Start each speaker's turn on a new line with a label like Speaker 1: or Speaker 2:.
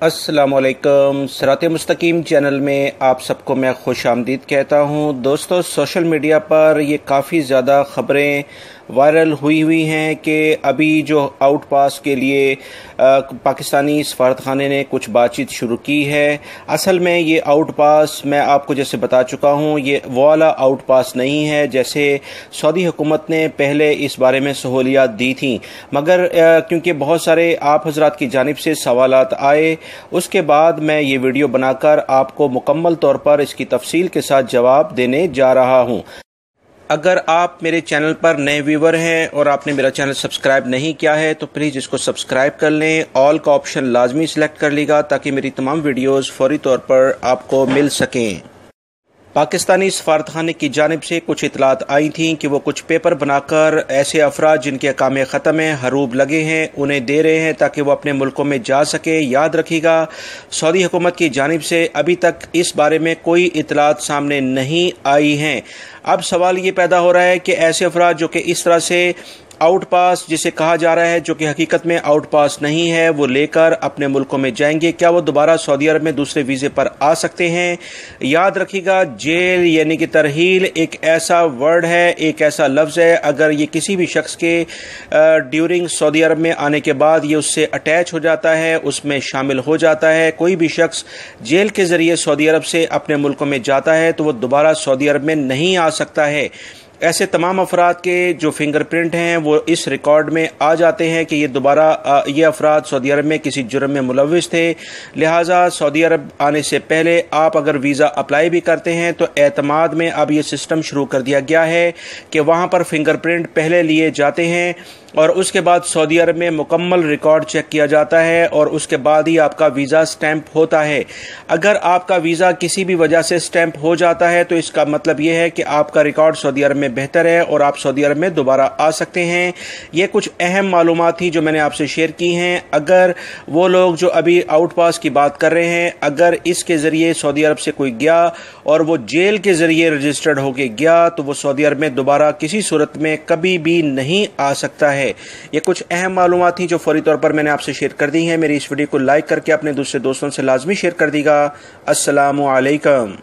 Speaker 1: अस्सलाम वालेकुम। सिरात मुस्तकीम चैनल में आप सबको मैं खुश आमदीद कहता हूँ। दोस्तों, सोशल मीडिया पर ये काफ़ी ज़्यादा ख़बरें वायरल हुई हैं कि अभी जो आउट पास के लिए पाकिस्तानी सफारतखाने ने कुछ बातचीत शुरू की है। असल में ये आउट पास मैं आपको जैसे बता चुका हूँ, ये वो वाला आउट पास नहीं है जैसे सऊदी हुकूमत ने पहले इस बारे में सहूलियात दी थी, मगर क्योंकि बहुत सारे आप हजरात की जानिब से सवालात आए, उसके बाद मैं ये वीडियो बनाकर आपको मुकम्मल तौर पर इसकी तफसील के साथ जवाब देने जा रहा हूँ। अगर आप मेरे चैनल पर नए व्यूवर हैं और आपने मेरा चैनल सब्सक्राइब नहीं किया है तो प्लीज़ इसको सब्सक्राइब कर लें। ऑल का ऑप्शन लाजमी सिलेक्ट कर लीजिएगा ताकि मेरी तमाम वीडियोस फौरी तौर पर आपको मिल सकें। पाकिस्तानी सफारतखाने की जानिब से कुछ इतलात आई थी कि वो कुछ पेपर बनाकर ऐसे अफराद जिनके अकामे ख़त्म हैं, हरूब लगे हैं, उन्हें दे रहे हैं ताकि वो अपने मुल्कों में जा सके। याद रखिएगा, सऊदी हुकूमत की जानिब से अभी तक इस बारे में कोई इतलात सामने नहीं आई हैं। अब सवाल ये पैदा हो रहा है कि ऐसे अफराद जो कि इस तरह से आउट पास जिसे कहा जा रहा है, जो कि हकीकत में आउट पास नहीं है, वो लेकर अपने मुल्कों में जाएंगे, क्या वो दोबारा सऊदी अरब में दूसरे वीज़े पर आ सकते हैं? याद रखिएगा, जेल यानी कि तरहील एक ऐसा वर्ड है, एक ऐसा लफ्ज़ है, अगर ये किसी भी शख्स के ड्यूरिंग सऊदी अरब में आने के बाद ये उससे अटैच हो जाता है, उसमें शामिल हो जाता है, कोई भी शख्स जेल के ज़रिए सऊदी अरब से अपने मुल्कों में जाता है तो वो दोबारा सऊदी अरब में नहीं आ सकता है। ऐसे तमाम अफराद के जो फिंगरप्रिंट हैं वो इस रिकॉर्ड में आ जाते हैं कि ये दोबारा ये अफराद सऊदी अरब में किसी जुर्म में मुलव्विस थे। लिहाजा सऊदी अरब आने से पहले आप अगर वीज़ा अप्लाई भी करते हैं तो एतमाद में अब ये सिस्टम शुरू कर दिया गया है कि वहाँ पर फिंगरप्रिंट पहले लिए जाते हैं और उसके बाद सऊदी अरब में मुकम्मल रिकॉर्ड चेक किया जाता है और उसके बाद ही आपका वीज़ा स्टैंप होता है। अगर आपका वीज़ा किसी भी वजह से स्टैंप हो जाता है तो इसका मतलब ये है कि आपका रिकॉर्ड सऊदी अरब में बेहतर है और आप सऊदी अरब में दोबारा आ सकते हैं। ये कुछ अहम मालूमात थी जो मैंने आपसे शेयर की हैं। अगर वो लोग जो अभी आउट पास की बात कर रहे हैं, अगर इसके ज़रिए सऊदी अरब से कोई गया और वो जेल के ज़रिए रजिस्टर्ड होके गया तो वो सऊदी अरब में दोबारा किसी सूरत में कभी भी नहीं आ सकता है। ये कुछ अहम मालूमात थी जो फौरी तौर पर मैंने आपसे शेयर कर दी हैं। मेरी इस वीडियो को लाइक करके अपने दूसरे दोस्तों से लाजमी शेयर कर दीजिएगा। अस्सलामु अलैकुम।